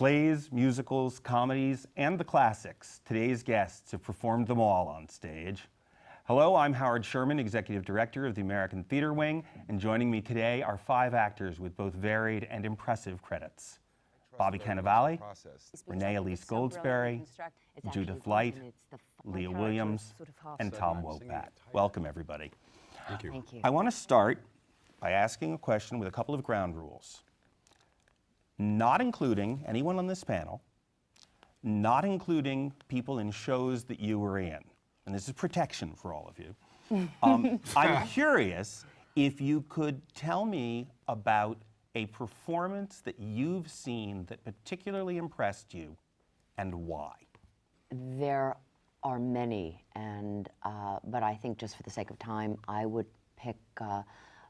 Plays, musicals, comedies, and the classics. Today's guests have performed them all on stage. Hello, I'm Howard Sherman, Executive Director of the American Theater Wing, and joining me today are 5 actors with both varied and impressive credits. Bobby Cannavale, Renee Elise Goldsberry, Judith Light, Leah Williams, and Tom Wopat. Welcome, everybody. Thank you. Thank you. I want to start by asking a question with a couple of ground rules. Not including anyone on this panel, not including people in shows that you were in. And this is protection for all of you. I'm curious if you could tell me about a performance that you've seen that particularly impressed you and why. There are many, but I think just for the sake of time, I would pick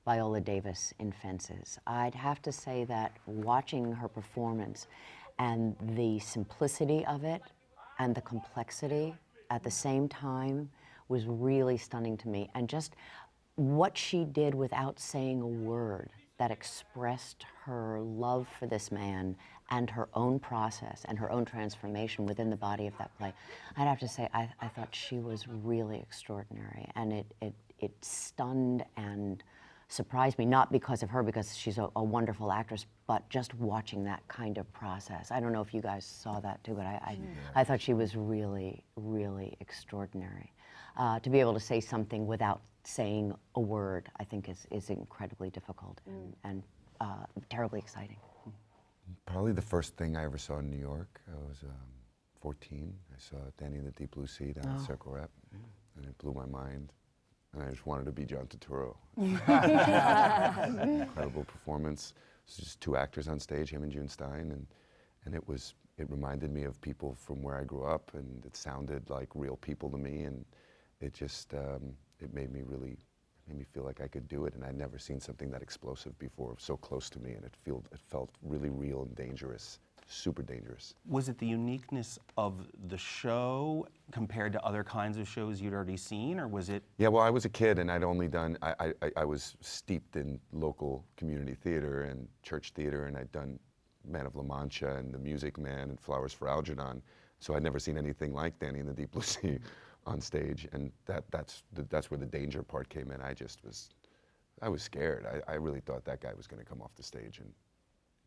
Viola Davis in Fences. I'd have to say that watching her performance and the simplicity of it and the complexity at the same time was really stunning to me. And just what she did without saying a word that expressed her love for this man and her own process and her own transformation within the body of that play. I'd have to say I thought she was really extraordinary, and it stunned and surprised me, not because of her, because she's a wonderful actress, but just watching that kind of process. I don't know if you guys saw that too, but I thought she was really, really extraordinary. To be able to say something without saying a word, I think is incredibly difficult and terribly exciting. Probably the first thing I ever saw in New York, I was 14. I saw Danny and the Deep Blue Sea down at Circle Rep, and it blew my mind. And I just wanted to be John Turturro. Incredible performance. It was just 2 actors on stage, him and June Stein, and it reminded me of people from where I grew up, and it sounded like real people to me, and it just it made me feel like I could do it, and I'd never seen something that explosive before, so close to me, and it felt really real and dangerous. Super dangerous. Was it the uniqueness of the show compared to other kinds of shows you'd already seen, or was it? Yeah, well, I was a kid, and I'd only done, I was steeped in local community theater and church theater, and I'd done Man of La Mancha and The Music Man and Flowers for Algernon, so I'd never seen anything like Danny and the Deep Blue Sea on stage, and that's where the danger part came in. I was scared. I really thought that guy was going to come off the stage and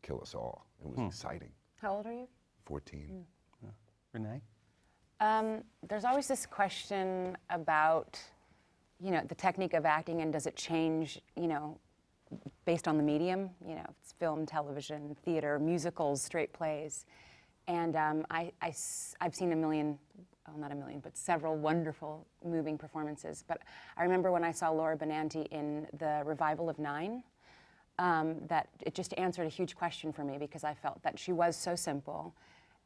kill us all. It was exciting. How old are you? 14. Renee? There's always this question about, the technique of acting, and does it change, based on the medium? It's film, television, theater, musicals, straight plays. And I've seen not a million, but several wonderful, moving performances. But I remember when I saw Laura Benanti in the revival of Nine, that it just answered a huge question for me, because I felt that she was so simple,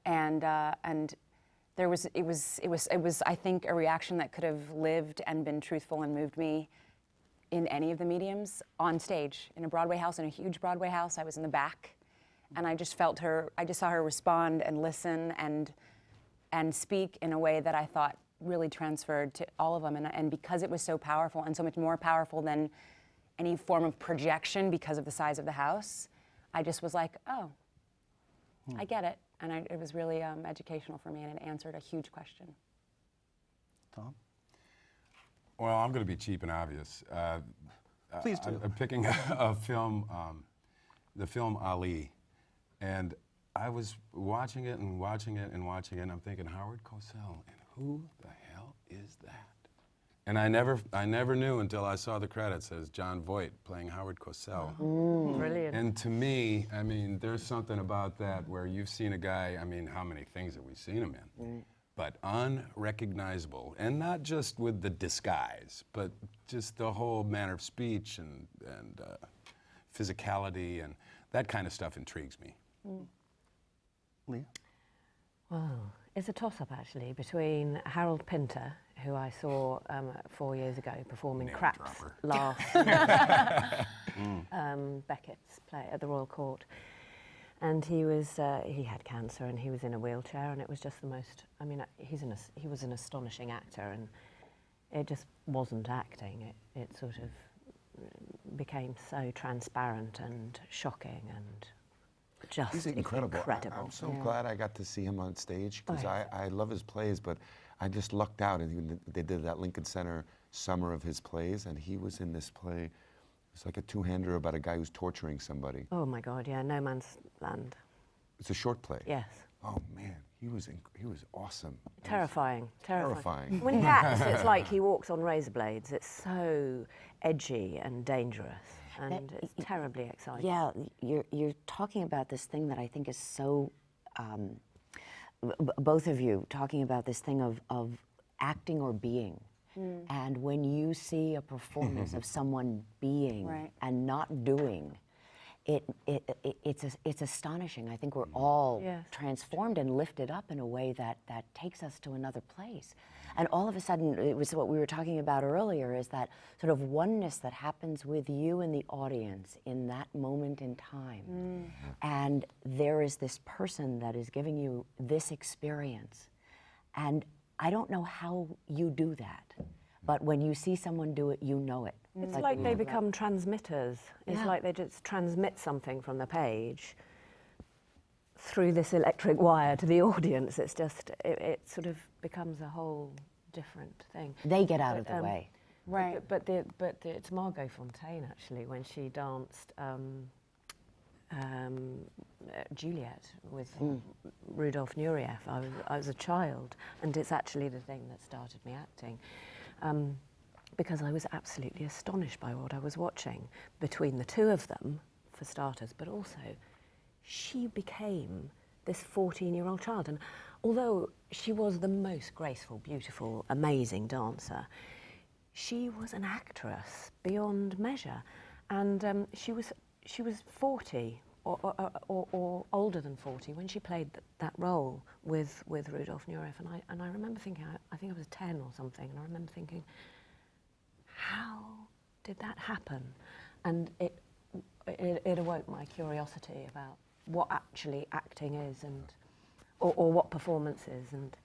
and it was I think a reaction that could have lived and been truthful and moved me in any of the mediums on stage, in a Broadway house, in a huge Broadway house. I was in the back, and I just felt her. I just saw her respond and listen and speak in a way that I thought really transferred to all of them, and because it was so powerful, and so much more powerful than any form of projection because of the size of the house, I just was like, oh, I get it. And it was really educational for me, and it answered a huge question. Tom? Well, I'm going to be cheap and obvious. Please do. I'm picking a film, the film Ali, and I was watching it and watching it and watching it, and I'm thinking, Howard Cosell, and who the hell is that? And I never knew until I saw the credits as John Voight playing Howard Cosell. Brilliant. And to me, I mean, there's something about that where you've seen a guy, I mean, how many things have we seen him in? But unrecognizable, and not just with the disguise, but just the whole manner of speech and physicality, and that kind of stuff intrigues me. Leah? Well, it's a toss-up, actually, between Harold Pinter, who I saw 4 years ago performing Nail Craps dropper. last Beckett's play at the Royal Court. And he had cancer, and he was in a wheelchair, and it was just the most, I mean, he was an astonishing actor, and it just wasn't acting. It sort of became so transparent and shocking, and just He's incredible. I'm so glad I got to see him on stage because I love his plays, but I just lucked out. And they did that Lincoln Center summer of his plays, and he was in this play. It's like a two-hander about a guy who's torturing somebody. Oh my God, yeah, No Man's Land. It's a short play. Yes. Oh man, he was awesome. Terrifying. Terrifying. When he acts, it's like he walks on razor blades. It's so edgy and dangerous, and it's terribly exciting. Yeah, you're talking about this thing that I think is so, both of you talking about this thing of acting or being. And when you see a performance of someone being and not doing, it's astonishing. I think we're all transformed and lifted up in a way that takes us to another place. And all of a sudden, it was what we were talking about earlier, is that sort of oneness that happens with you and the audience in that moment in time. And there is this person that is giving you this experience. And I don't know how you do that, but when you see someone do it, you know it. It's like they become transmitters. It's like they just transmit something from the page through this electric wire to the audience. It's just, it sort of becomes a whole different thing. They get out of the way. Right. But it's Margot Fontaine, actually, when she danced Juliet with Rudolf Nureyev. I was a child, and it's actually the thing that started me acting. Because I was absolutely astonished by what I was watching between the two of them, for starters, but also she became this 14-year-old child. And although she was the most graceful, beautiful, amazing dancer, she was an actress beyond measure. And she was 40 or older than 40 when she played that role with Rudolf Nureyev. And I remember thinking, I think I was 10 or something, and I remember thinking, how did that happen? And it awoke my curiosity about what actually acting is, and or what performance is. And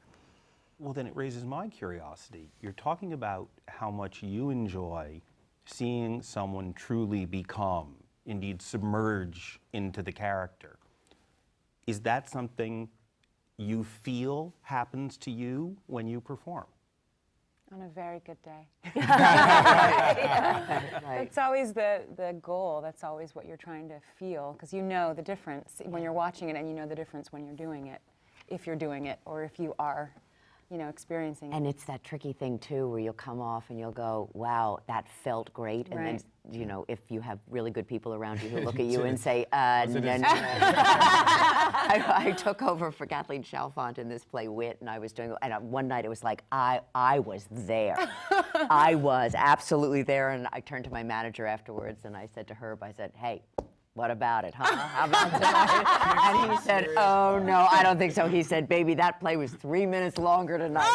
Well, then it raises my curiosity. You're talking about how much you enjoy seeing someone truly become, indeed submerge into the character. Is that something you feel happens to you when you perform? On a very good day. Right. That's always the goal. That's always what you're trying to feel, because you know the difference when you're watching it, and you know the difference when you're doing it, if you're doing it, or if you are, experiencing it. And it's that tricky thing too, where you'll come off and you'll go, wow, that felt great. And then, if you have really good people around you who look at you and say, no, no. I took over for Kathleen Chalfant in this play, Wit, and I was doing, and one night it was like, I was there. I was absolutely there. And I turned to my manager afterwards and I said to Herb, I said, hey, what about it, huh? How about tonight? And he said, oh, no, I don't think so. He said, baby, that play was 3 minutes longer tonight.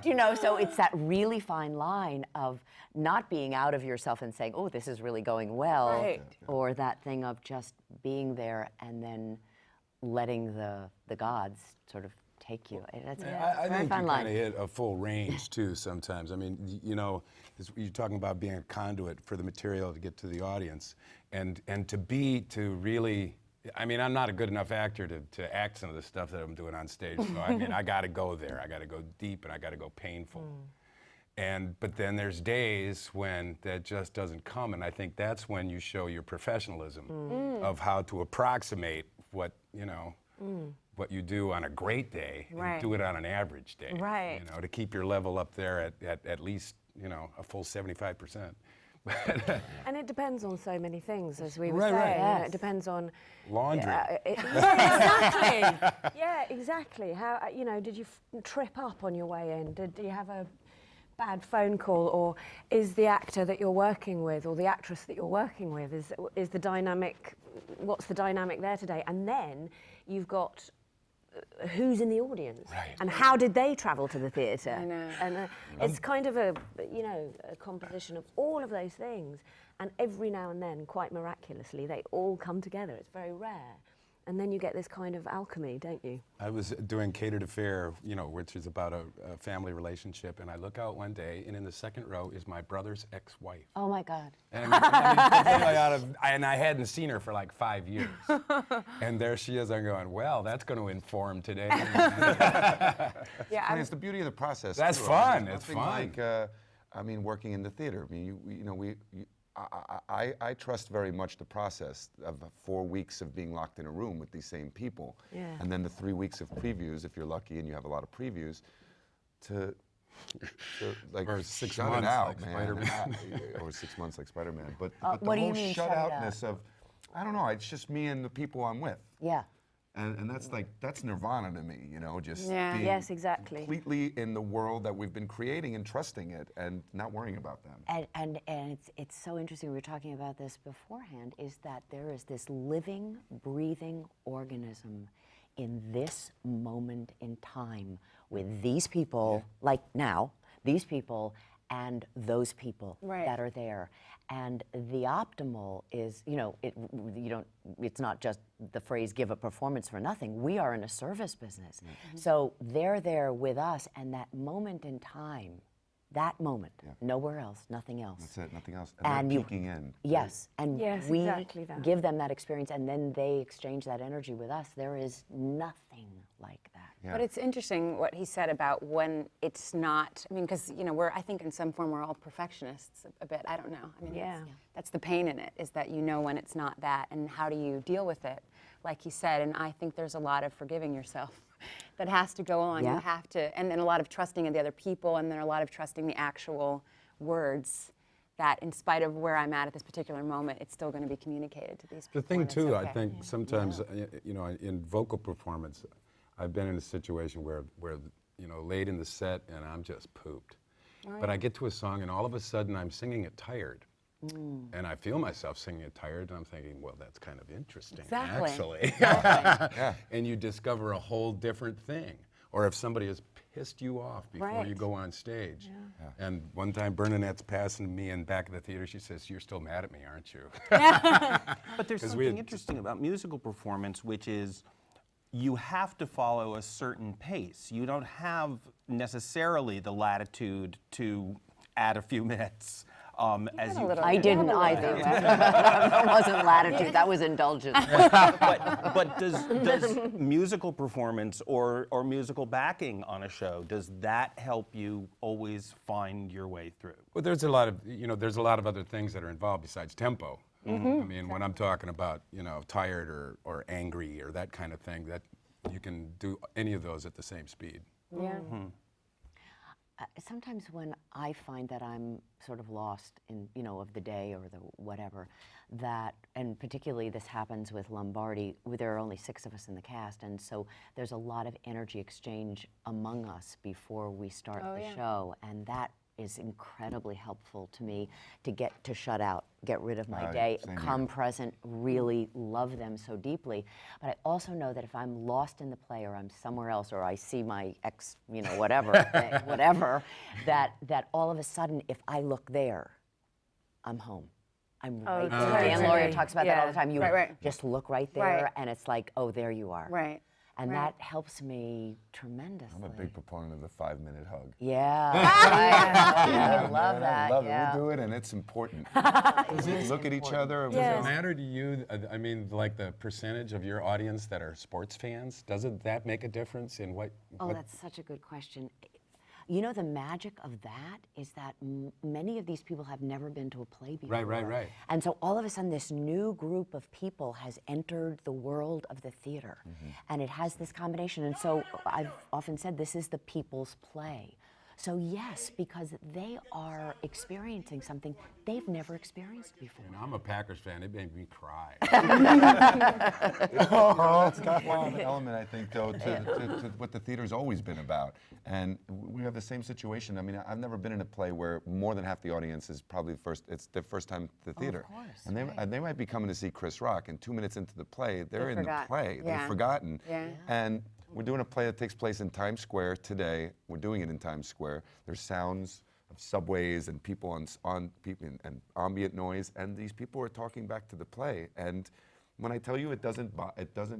He said, so it's that really fine line of not being out of yourself and saying, oh, this is really going well, or that thing of just being there and then letting the gods sort of take you. It's I a very think you fun line. kind of hit a full range too sometimes. I mean, you're talking about being a conduit for the material to get to the audience, and to really. I mean, I'm not a good enough actor to act some of the stuff that I'm doing on stage. So I mean, I got to go there. I got to go deep, and I got to go painful. But then there's days when that just doesn't come, and I think that's when you show your professionalism of how to approximate what what you do on a great day, and do it on an average day. Right. To keep your level up there at least a full 75%. And it depends on so many things, as we were Right, saying. right. It depends on Laundry. exactly. Yeah, exactly. How did you trip up on your way in? Did you have a bad phone call, or is the actor that you're working with, or the actress that you're working with, is the dynamic? What's the dynamic there today? And then you've got who's in the audience, and how did they travel to the theatre? I know. And it's kind of a composition of all of those things, and every now and then, quite miraculously, they all come together. It's very rare, And then you get this kind of alchemy, don't you? I was doing Catered Affair, you know, which is about a family relationship, and I look out one day, and in the second row is my brother's ex-wife. Oh my God. And I hadn't seen her for like 5 years. And there she is. I'm going, well, that's going to inform today. Yeah, And it's the beauty of the process. That's too. fun. There's It's nothing fun. Like, I mean, working in the theater. I mean, I trust very much the process of 4 weeks of being locked in a room with these same people, Yeah. and then the 3 weeks of previews, if you're lucky and you have a lot of previews, to like Or 6 shut months it out, like man. Spider-Man. Or 6 months like Spider-Man. But the what do you whole mean, shut shut it out? outness of, I don't know. It's just me and the people I'm with. Yeah. And that's like, that's nirvana to me, you know, just Yeah. being Yes, exactly. completely in the world that we've been creating and trusting it and not worrying about them. And it's so interesting, we were talking about this beforehand, is that there is this living, breathing organism in this moment in time with these people, like now, these people and those people Right. that are there. And the optimal is, you know, it's not just the phrase give a performance for nothing. We are in a service business. So they're there with us, and that moment in time, that moment, nowhere else, nothing else. That's it, nothing else. And And you- they're peeking in. Yes, and Yes, we exactly that. give them that experience, and then they exchange that energy with us. There is nothing like that. Yeah. But it's interesting what he said about when it's not. I mean, because you know, I think in some form we're all perfectionists a bit. I don't know. I mean, Yeah. that's the pain in it, is that you know when it's not that, and how do you deal with it? Like he said, and I think there's a lot of forgiving yourself that has to go on. Yeah. You have to, and then a lot of trusting in the other people, and then a lot of trusting the actual words. That in spite of where I'm at this particular moment, it's still going to be communicated to these people. The thing and it's too, I okay. think sometimes, you know, in vocal performance, I've been in a situation where you know, late in the set and I'm just pooped. But I get to a song and all of a sudden I'm singing it tired. And I feel myself singing it tired and I'm thinking, well, that's kind of interesting, Exactly. actually. And you discover a whole different thing. Or if somebody has pissed you off before you Right. go on stage. And one time Bernadette's passing me in back of the theater, she says, you're still mad at me, aren't you? But there's 'Cause something we had- interesting about musical performance, which is you have to follow a certain pace. You don't have necessarily the latitude to add a few minutes as you. I didn't either. That wasn't latitude, that was indulgence. But does musical performance or musical backing on a show, does that help you always find your way through? Well, there's a lot of, you know, there's a lot of other things that are involved besides tempo. I mean, when I'm talking about, you know, tired or angry or that kind of thing, that you can do any of those at the same speed. Yeah. Sometimes when I find that I'm sort of lost in, you know, of the day or the whatever, that, and particularly this happens with Lombardi, there are only 6 of us in the cast, and so there's a lot of energy exchange among us before we start the show, and that is incredibly helpful to me to get to shut out, get rid of my Right, day, same come here. present, really love them so deeply. But I also know that if I'm lost in the play or I'm somewhere else or I see my ex, you know, whatever, whatever, that all of a sudden, if I look there, I'm home. I'm right there. Dan totally. Lauria talks about that all the Yeah. time. You Right. just look right there, Right. and it's like, oh, there you are. Right. And Right. that helps me tremendously. I'm a big proponent of the 5-minute hug. Yeah, I love Man, that. I love yeah. it. We do it, and it's important. Look at each other. and we Yes. go, Does it matter to you, I mean, like the percentage of your audience that are sports fans? Doesn't that make a difference in what? Oh, what- that's such a good question. You know, the magic of that is that many of these people have never been to a play before. Right. And so all of a sudden, this new group of people has entered the world of the theater. And it has this combination. And so I've often said this is the people's play. So yes, because they are experiencing something they've never experienced before. You know, I'm a Packers fan. It made me cry. It's got one element, I think, though, to what the theater's always been about. And we have the same situation. I mean, I've never been in a play where more than half the audience is probably it's their first time to the theater. course, And they might be coming to see Chris Rock, and 2 minutes into the play, they're in forgot. the play. Yeah. They've forgotten. Yeah. And we're doing a play that takes place in Times Square today. We're doing it in Times Square. There's sounds of subways and people on people and ambient noise, and these people are talking back to the play. And when I tell you it doesn't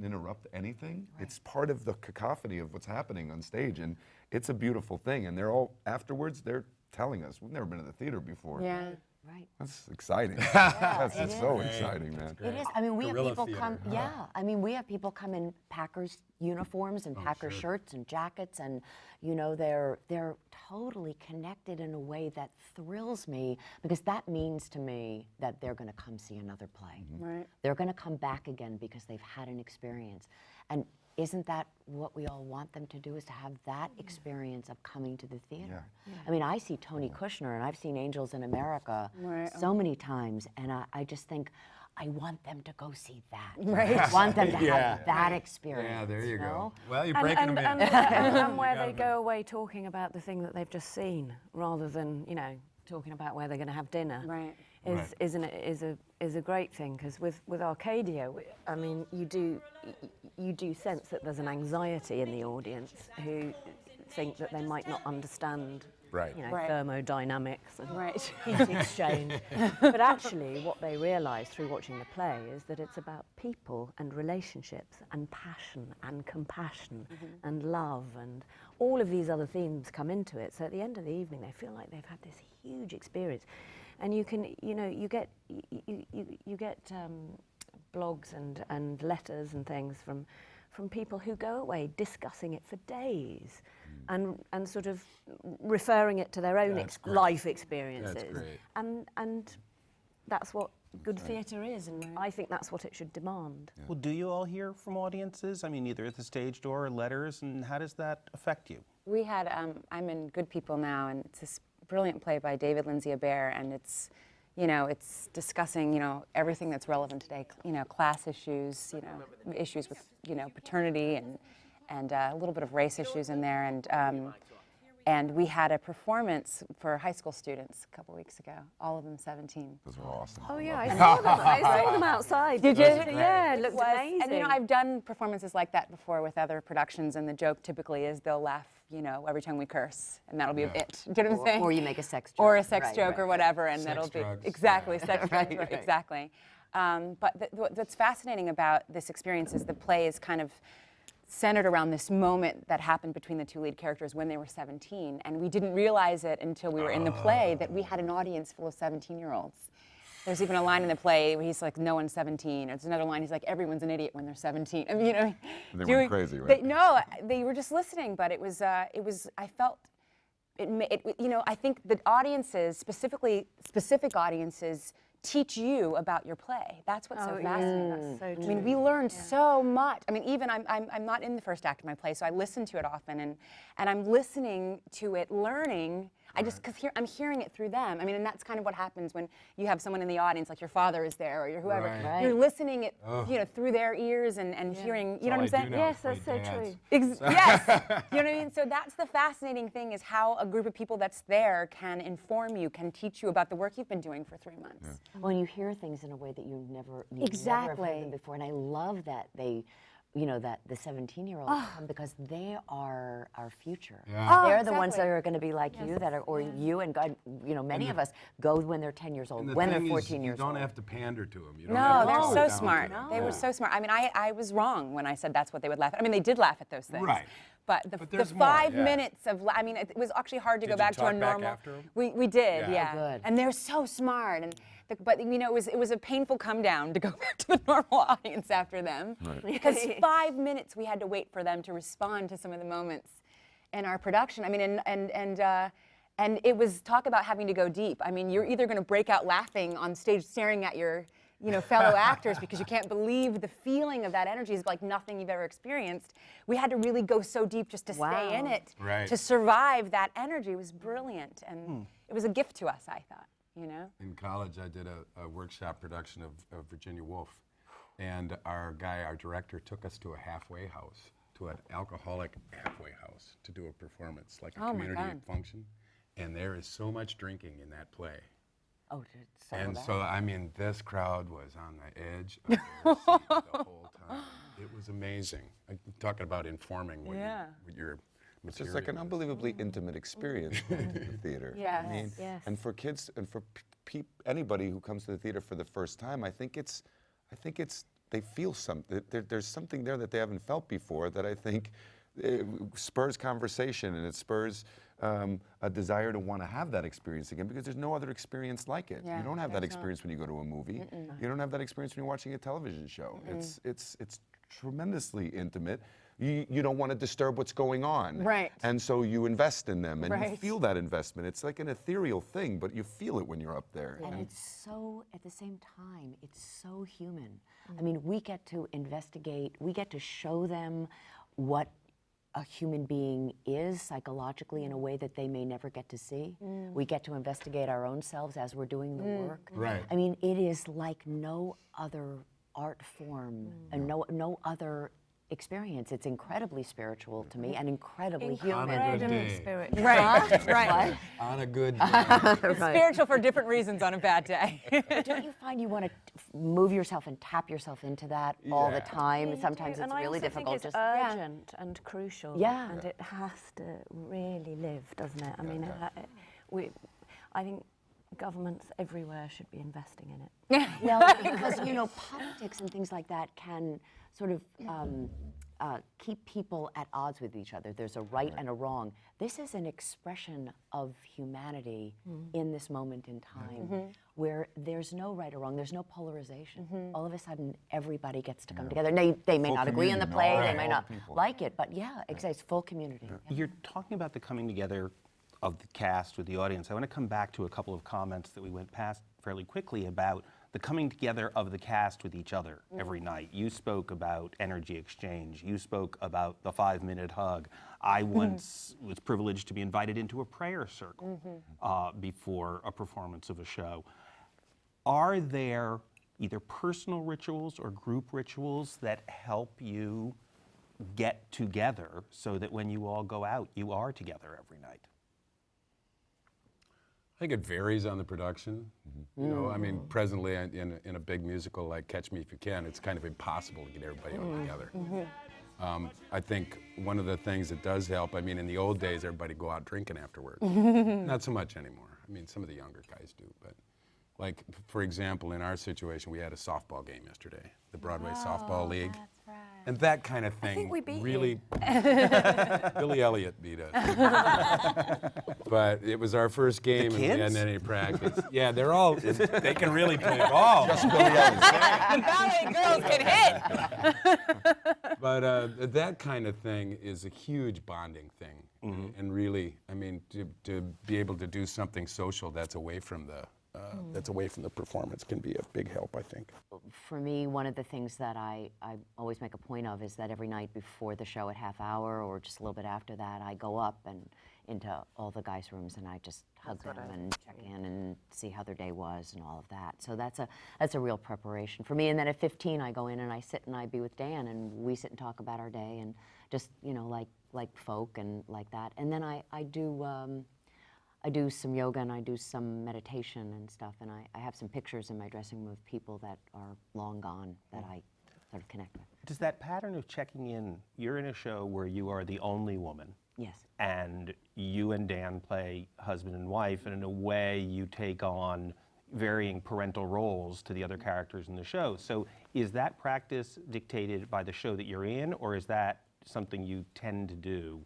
interrupt anything, it's part of the cacophony of what's happening on stage, and it's a beautiful thing. And they're all afterwards, they're telling us, we've never been to the theater before. Yeah. Right. That's exciting. That's so exciting, man. It is. I mean, we Guerrilla have people theater. come. Yeah. I mean, we have people come in Packers uniforms and Packers shirts and jackets, and you know, they're totally connected in a way that thrills me, because that means to me that they're going to come see another play. Right. They're going to come back again because they've had an experience, and isn't that what we all want them to do, is to have that experience of coming to the theater? I mean, I see Tony Kushner, and I've seen Angels in America so many times, and I just think, I want them to go see that. Right. I want them to have that experience. Yeah, there you go. know? Well, you're And, breaking and, them in. and where they go away talking about the thing that they've just seen, rather than, you know, talking about where they're going to have dinner. Right. Is a great thing, because with Arcadia, I mean, you do sense that there's an anxiety in the audience who think that they might not understand, Right. you know, Right. thermodynamics and Right. heat exchange. But actually, what they realise through watching the play is that it's about people and relationships and passion and compassion and love, and all of these other themes come into it. So at the end of the evening, they feel like they've had this huge experience. And you can, you know, you get blogs and letters and things from people who go away discussing it for days, and sort of referring it to their own That's great. life experiences. That's great. And that's what good theatre is, and I think that's what it should demand. Well, do you all hear from audiences? I mean, either at the stage door or letters, and how does that affect you? We had, I'm in Good People Now, and it's this brilliant play by David Lindsay Abaire, and it's, you know, it's discussing, you know, everything that's relevant today, you know, class issues, you know, issues with, you know, paternity and a little bit of race issues in there, and we had a performance for high school students a couple weeks ago, all of them 17. Those are awesome. Oh yeah, I saw them. I saw them outside. Did you? Yeah, it looked was, amazing. And you know, I've done performances like that before with other productions, and the joke typically is they'll laugh, you know, every time we curse, and that'll be it. Do you know what I'm saying? Or you make a sex joke. Or a sex Right, joke right, or whatever, and Sex, that'll be drugs, exactly yeah. sex drugs, right, exactly. But what's fascinating about this experience is the play is kind of centered around this moment that happened between the two lead characters when they were 17, and we didn't realize it until we were in the play that we had an audience full of 17-year-olds. There's even a line in the play where he's like, no one's 17. There's another line, he's like, everyone's an idiot when they're 17. I mean, you know, They went crazy, right? no, they were just listening, but it was, I felt, you know, I think the audiences, specific audiences, teach you about your play. That's what's so fascinating. That's so I true. mean, we learned so much. I mean, even I'm not in the first act of my play, so I listen to it often, and I'm listening to it, learning. I just, because I'm hearing it through them. I mean, and that's kind of what happens when you have someone in the audience, like your father is there, or your whoever. Right. You're listening it, you know, through their ears and hearing. You know what I'm saying? Yes, that's so true. Yes, you know what I mean? So that's the fascinating thing, is how a group of people that's there can inform you, can teach you about the work you've been doing for 3 months. Well, you hear things in a way that you've never have Exactly. heard them before, and I love that they, you know, that the 17-year-olds come, because they are our future. Yeah. They're the ones exactly. that are going to be like you, that are, or you and God, you know, many of us go when they're 10 years old, And the when they're thing is, 14 years you old. don't have to pander to them. You don't No, have to they're talk so down to smart. them. They were Yeah. so smart. I mean, I was wrong when I said that's what they would laugh at. I mean, they did laugh at those things. Right. But But the there's more, 5 yeah. minutes of, I mean, it was actually hard to Did go you back to a talk back normal. after 'em? We did, Yeah. yeah. Oh, good. And they're so smart. And but you know, it was a painful come down to go back to the normal audience after them, because 5 minutes we had to wait for them to respond to some of the moments in our production. I mean, and it was talk about having to go deep. I mean, you're either going to break out laughing on stage, staring at your, you know, fellow actors because you can't believe the feeling of that energy is like nothing you've ever experienced. We had to really go so deep just to stay in Wow. it, Right. to survive that energy. It was brilliant, and it was a gift to us, I thought, you know? In college, I did a workshop production of Virginia Woolf, and our director, took us to a halfway house, to an alcoholic halfway house, to do a performance, like a Oh, my community God. function. And there is so much drinking in that play. Oh, so And that. so, I mean, this crowd was on the edge of their seat the whole time. It was amazing. I'm talking about informing what, what your It's just like an material is. unbelievably intimate experience going to the theater. Yes. I mean, Yes. and for kids and for anybody who comes to the theater for the first time, I think it's they feel something. There's something there that they haven't felt before that I think spurs conversation, and it spurs a desire to want to have that experience again, because there's no other experience like it. Yeah, You don't have that there's not. experience when you go to a movie. You don't have that experience when you're watching a television show. It's tremendously intimate. You don't want to disturb what's going on. Right. And so you invest in them, and you Right. feel that investment. It's like an ethereal thing, but you feel it when you're up there. And it's so, at the same time, it's so human. I mean, we get to investigate, we get to show them what a human being is psychologically in a way that they may never get to see. We get to investigate our own selves as we're doing the work. Right. I mean, it is like no other art form and no other experience. It's incredibly spiritual to me and incredibly human. Incredibly day. spiritual. Right, right. On a good day. Spiritual for different reasons on a bad day. Don't you find you want to move yourself and tap yourself into that all the time? Yeah, you Sometimes do. it's And I really also think difficult. it's Just urgent and crucial. Yeah. And it has to really live, doesn't it? I mean, I think governments everywhere should be investing in it. well, because politics and things like that can sort of keep people at odds with each other. There's a right and a wrong. This is an expression of humanity in this moment in time, where there's no right or wrong. There's no polarization. All of a sudden, everybody gets to come together. They may Full not agree on the community, play. all They may all not people. like it, but yeah, exactly. It's full community. You're talking about the coming together of the cast with the audience. I want to come back to a couple of comments that we went past fairly quickly about the coming together of the cast with each other every night. You spoke about energy exchange. You spoke about the 5-minute hug. I once was privileged to be invited into a prayer circle before a performance of a show. Are there either personal rituals or group rituals that help you get together so that when you all go out, you are together every night? I think it varies on the production. You know, I mean, presently in a big musical like Catch Me If You Can, it's kind of impossible to get everybody all together. I think one of the things that does help, I mean, in the old days, everybody go out drinking afterwards. Not so much anymore. I mean, some of the younger guys do, but like, for example, in our situation, we had a softball game yesterday, the Broadway Softball League. That's right. And that kind of thing think we beat really, Billy Elliot beat us. But it was our first game and we kids? hadn't had any practice. Yeah, they can really play ball. The ballet girls can hit. But that kind of thing is a huge bonding thing. And really, I mean, to be able to do something social that's away from the performance can be a big help, I think. For me, one of the things that I always make a point of is that every night before the show at half hour or just a little bit after that, I go up and into all the guys' rooms and I just hug them and check in and see how their day was and all of that. So that's a real preparation for me. And then at 15, I go in and I sit and I be with Dan and we sit and talk about our day and just, like folk and like that. And then I do some yoga and I do some meditation and stuff, and I have some pictures in my dressing room of people that are long gone that I sort of connect with. Does that pattern of checking in, you're in a show where you are the only woman, Yes. and you and Dan play husband and wife, and in a way you take on varying parental roles to the other characters in the show. So is that practice dictated by the show that you're in, or is that something you tend to do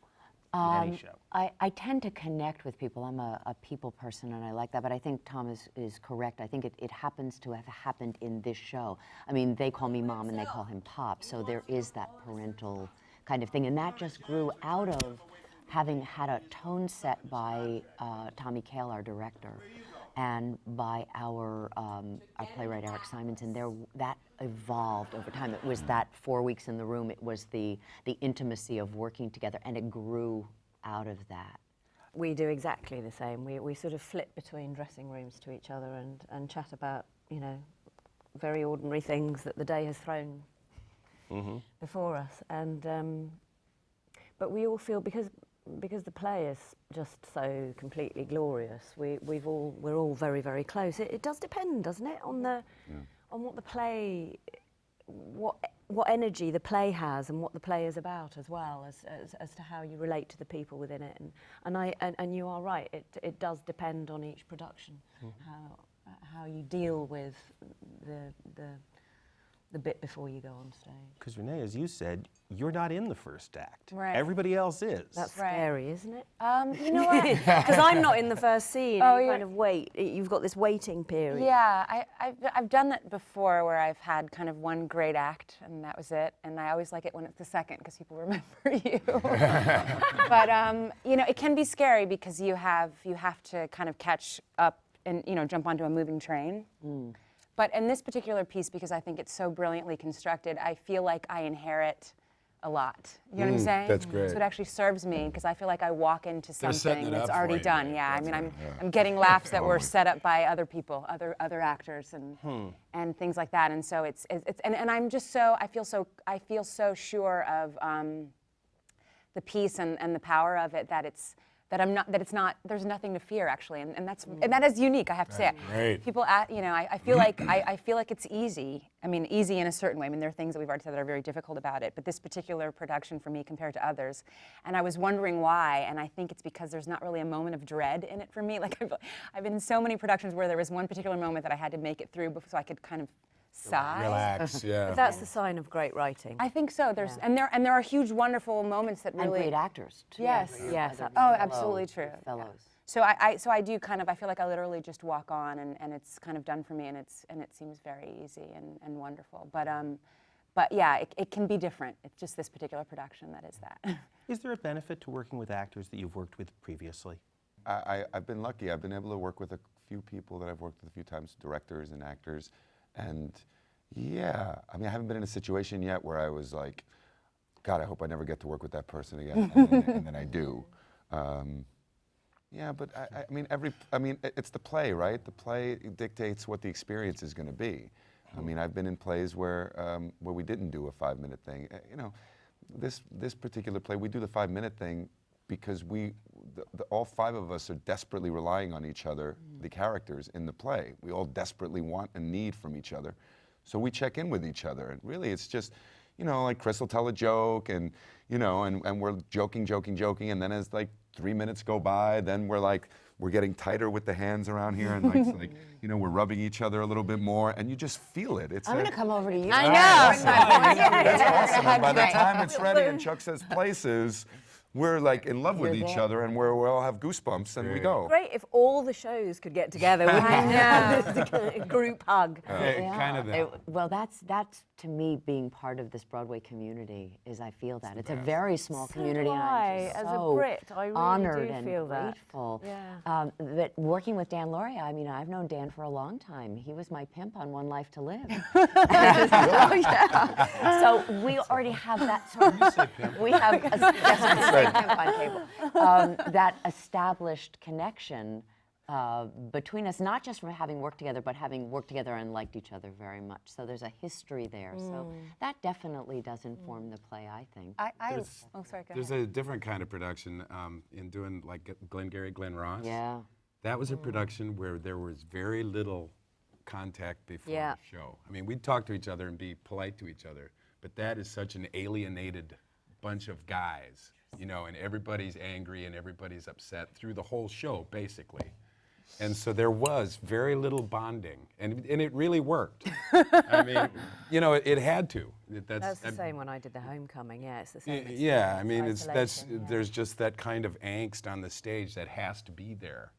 in any show? I tend to connect with people. I'm a people person and I like that, but I think Tom is correct. I think it happens to have happened in this show. I mean, they call me Mom and they call him Pop, so there is that parental kind of thing, and that just grew out of having had a tone set by Tommy Kail, our director, and by our playwright Eric Simons, and that evolved over time. It was that 4 weeks in the room. It was the intimacy of working together, and it grew out of that. We do exactly the same. We sort of flip between dressing rooms to each other and chat about, very ordinary things that the day has thrown before us. And but we all feel, because the play is just so completely glorious, we're all very, very close. It does depend, doesn't it, on what the play, what energy the play has and what the play is about as well, as to how you relate to the people within it. And you are right, it does depend on each production, how you deal with the bit before you go on stage. Because Renee, as you said, you're not in the first act. Right. Everybody else is. That's Right. scary, isn't it? You know what? Because I'm not in the first scene. Oh, You you're- kind of wait. You've got this waiting period. Yeah, I've done that before where I've had kind of one great act and that was it. And I always like it when it's the second because people remember you. But you know, it can be scary because you have to kind of catch up and jump onto a moving train. But in this particular piece, because I think it's so brilliantly constructed, I feel like I inherit a lot. You know what I'm saying? that's great. So it actually serves me because I feel like I walk into They're setting something it that's up for already you, done. right? Yeah, I That's mean, right, I'm getting laughs that were Totally. set up by other people, other actors, and things like that. And so it's and I'm just so I feel so sure of the piece and the power of it that it's there's nothing to fear actually, and that is unique, I have to say. Right. People I feel like I feel like it's easy. I mean, easy in a certain way. I mean, there are things that we've already said that are very difficult about it, but this particular production for me compared to others, and I was wondering why, and I think it's because there's not really a moment of dread in it for me. Like I've been in so many productions where there was one particular moment that I had to make it through so I could kind of sigh. Relax, yeah. But that's the sign of great writing. I think so. There's and there are huge, wonderful moments that And really. great actors, too. Yes. Your Yes, other absolutely. Oh, fellow- absolutely true. Fellows. So I do kind of, I feel like I literally just walk on and it's kind of done for me and it seems very easy and wonderful. But yeah, it can be different. It's just this particular production that is that. Is there a benefit to working with actors that you've worked with previously? I've been lucky. I've been able to work with a few people that I've worked with a few times, directors and actors, and yeah, I mean, I haven't been in a situation yet where I was like, God, I hope I never get to work with that person again, and then I do. Yeah, but I mean, it's the play, right? The play dictates what the experience is going to be. I mean, I've been in plays where we didn't do a 5-minute thing. This particular play, we do the 5-minute thing because all 5 of us are desperately relying on each other, the characters in the play. We all desperately want and need from each other. So we check in with each other. And really, it's just, like Chris will tell a joke and we're joking. And then as like 3 minutes go by, then we're getting tighter with the hands around here and we're rubbing each other a little bit more and you just feel it. I'm going to come over to you. I know. That's awesome. And by the time it's ready and Chuck says places, we're like in love with You're each there. other and we all have goosebumps and we go. Great if all the shows could get together with a group hug. Kind of that. Well, that's to me being part of this Broadway community is I feel that it's a very small community, and I'm just As a so Brit, I really honored do and feel that. grateful. Yeah. But working with Dan Lauria, I mean, I've known Dan for a long time. He was my pimp on One Life to Live. Oh yeah. So we already have that sort of. We have pimp on cable. That established connection. Between us, not just from having worked together, but having worked together and liked each other very much. So there's a history there. So that definitely does inform the play, I think. Oh, sorry, go There's ahead. a different kind of production in doing like Glengarry Glen Ross. Yeah. That was a production where there was very little contact before Yeah. the show. I mean, we'd talk to each other and be polite to each other, but that is such an alienated bunch of guys, and everybody's angry and everybody's upset through the whole show, basically. And so there was very little bonding, and it really worked. I mean, it had to. That's the same when I did the Homecoming. Yeah, it's the same. Yeah, I mean, isolation, yeah. there's just that kind of angst on the stage that has to be there.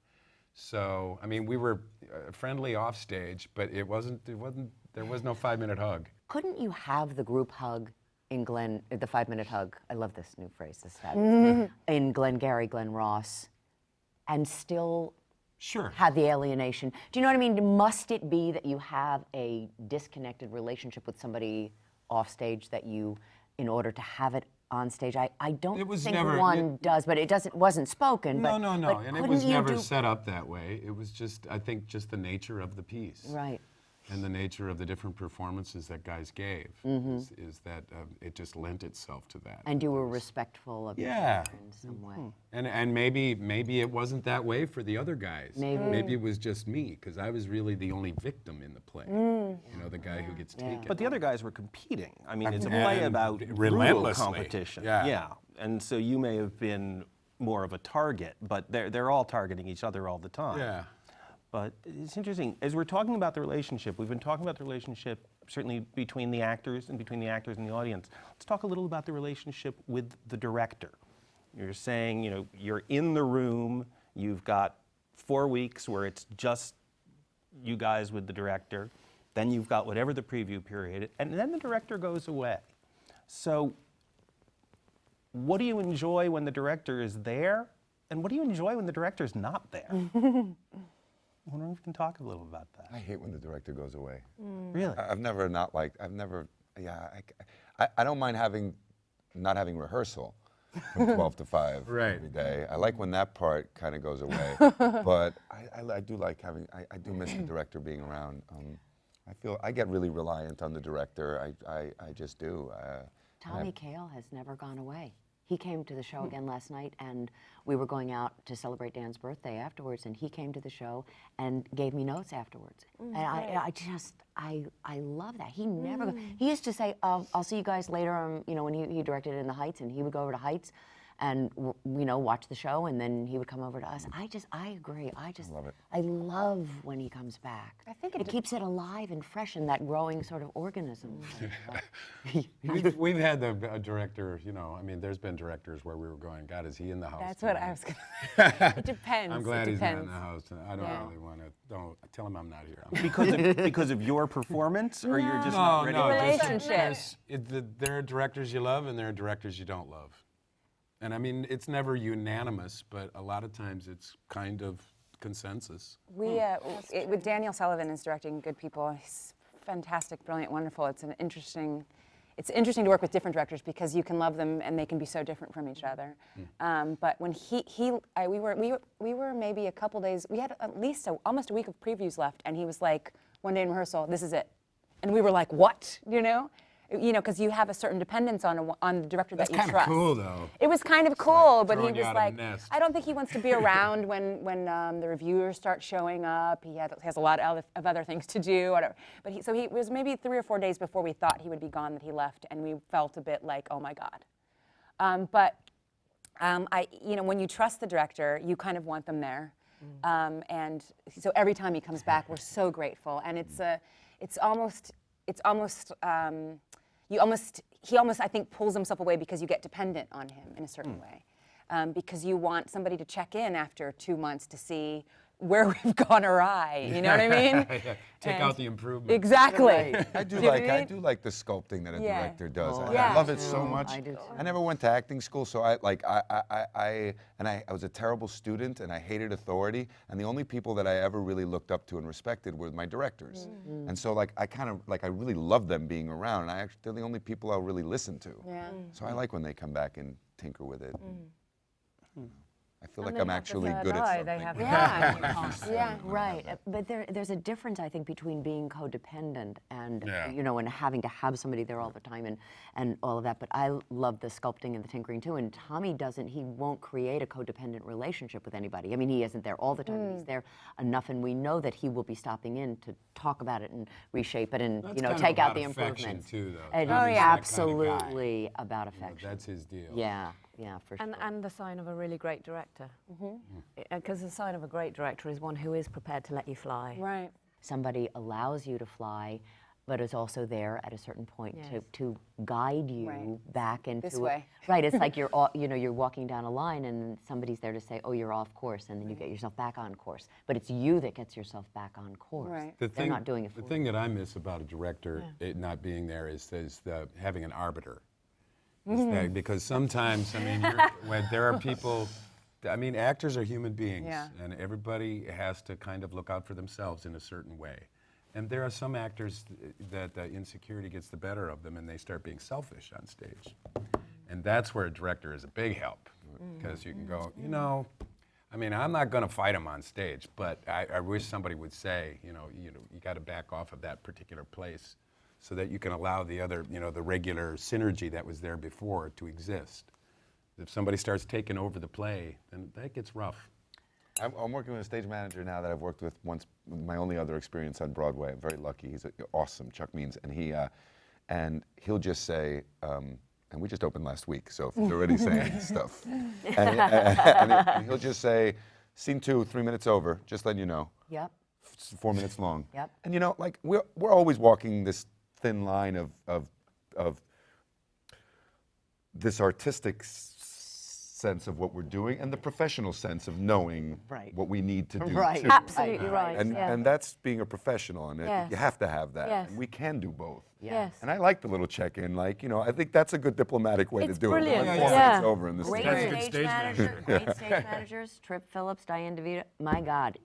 So, I mean, we were friendly off stage, but there was no 5-minute hug. Couldn't you have the group hug in the 5-minute hug? I love this new phrase. This fabulous. In Glengarry Glen Ross, and still Sure. have the alienation. Do you know what I mean? Must it be that you have a disconnected relationship with somebody off stage that you, in order to have it on stage? I don't It was think never- one does, but wasn't spoken. No, but, no, no, but and it couldn't was you never do- set up that way. It was just, I think, just the nature of the piece. Right. And the nature of the different performances that guys gave is that it just lent itself to that. And you were respectful of each Yeah. other in some way. And maybe it wasn't that way for the other guys. Maybe. Maybe it was just me, because I was really the only victim in the play. The guy who gets taken. But the other guys were competing. I mean, it's a play And about brutal relentlessly. competition. Yeah. And so you may have been more of a target, but they're all targeting each other all the time. Yeah. But it's interesting, as we're talking about the relationship, we've been talking about the relationship certainly between the actors and between the actors and the audience. Let's talk a little about the relationship with the director. You're saying, you know, you're in the room, you've got 4 weeks where it's just you guys with the director, then you've got whatever the preview period, and then the director goes away. So what do you enjoy when the director is there, and what do you enjoy when the director's not there? I wonder if you can talk a little about that. I hate when the director goes away. Really? I've never not liked, I've never, yeah, I don't mind not having rehearsal from 12 to 5 Right. every day. I like when that part kind of goes away, but I do like having, I do miss the director being around. I feel, I get really reliant on the director, I just do. Tommy Kail has never gone away. He came to the show again last night, and we were going out to celebrate Dan's birthday afterwards, and he came to the show and gave me notes afterwards. And I love that. He never, he used to say, I'll see you guys later, you know, when he directed In the Heights, and he would go over to Heights and, you know, watch the show, and then he would come over to us. I agree. I love it. I love when he comes back. I think it keeps it alive and fresh in that growing sort of organism. We've had a director, you know, I mean, there's been directors where we were going, God, is he in the house? That's what tonight?" I was going to It depends. I'm glad it he's not in depends. the house. I don't Yeah. really want to, don't, tell him I'm not here. Because of your performance, or you're just not ready? No, to- just Relationship. because there are directors you love and there are directors you don't love. And I mean, it's never unanimous, but a lot of times it's kind of consensus. We, with Daniel Sullivan is directing Good People. He's fantastic, brilliant, wonderful. It's interesting to work with different directors because you can love them and they can be so different from each other. But when we were maybe a couple days. We had at least almost a week of previews left, and he was like, one day in rehearsal, this is it, and we were like, what? You know, because you have a certain dependence on the director That's that you kind of trust. cool, though. It was kind of cool, but he throwing you was out of a like, nest. I don't think he wants to be around when the reviewers start showing up. He has a lot of other things to do, whatever. But it was maybe 3 or 4 days before we thought he would be gone that he left, and we felt a bit like, oh my God. When you trust the director, you kind of want them there. And so every time he comes back, we're so grateful, and he almost, I think, pulls himself away because you get dependent on him in a certain way. Because you want somebody to check in after 2 months to see where we've gone awry, you know what I mean? Take out the improvement. Exactly. I do Do you know like what I I mean? do like the sculpting that a Yeah. director does. I Yeah. love it so much. I do too. I never went to acting school, so I was a terrible student and I hated authority. And the only people that I ever really looked up to and respected were my directors. And so I really love them being around. And they're the only people I'll really listen to. Yeah. So I like when they come back and tinker with it. I feel like And they I'm have the actually third good at eye, something. they have Yeah. Right, but there's a difference, I think, between being codependent and Yeah. and having to have somebody there all the time and all of that. But I love the sculpting and the tinkering too. And Tommy doesn't; he won't create a codependent relationship with anybody. I mean, he isn't there all the time. He's there enough, and we know that he will be stopping in to talk about it and reshape it and That's kind of take out about the affection, improvements. too, though. It Tommy's is that kind of guy. absolutely about You know, affection. that's his deal. Yeah, for sure. And the sign of a really great director. Because the sign of a great director is one who is prepared to let you fly. Right. Somebody allows you to fly, but is also there at a certain point Yes. to guide you Right. back into This way. Right, it's like you're you're walking down a line and somebody's there to say, "Oh, you're off course," and then you get yourself back on course. But it's you that gets yourself back on course. Right. They're not doing it for The thing that I miss about a director it not being there is having an arbiter. Because sometimes, I mean, when there are people, I mean, actors are human beings, Yeah. and everybody has to kind of look out for themselves in a certain way. And there are some actors that insecurity gets the better of them and they start being selfish on stage. And that's where a director is a big help, because you can go, I mean, I'm not going to fight him on stage, but I wish somebody would say, you got to back off of that particular place so that you can allow the other, the regular synergy that was there before to exist. If somebody starts taking over the play, then that gets rough. I'm working with a stage manager now that I've worked with once. My only other experience on Broadway. I'm very lucky. He's awesome, Chuck Means, and he'll just say, and we just opened last week, so if you're already saying stuff, and he'll just say, "Scene 2, 3 minutes over. Just letting you know." Yep. 4 minutes long. Yep. And you know, like we're always walking this thin line of this artistic sense of what we're doing and the professional sense of knowing Right. what we need to do. Right. too. Absolutely right. And yeah. and that's being a professional, and Yes. you have to have that. Yes. And we can do both. Yes. And I like the little check-in, like, you know, I think that's a good diplomatic way It's to do brilliant. it. Yeah, Before yeah. it's over in this Great That's a stage. good stage stage manager, great stage managers, Trip Phillips, Diane DeVito. My God,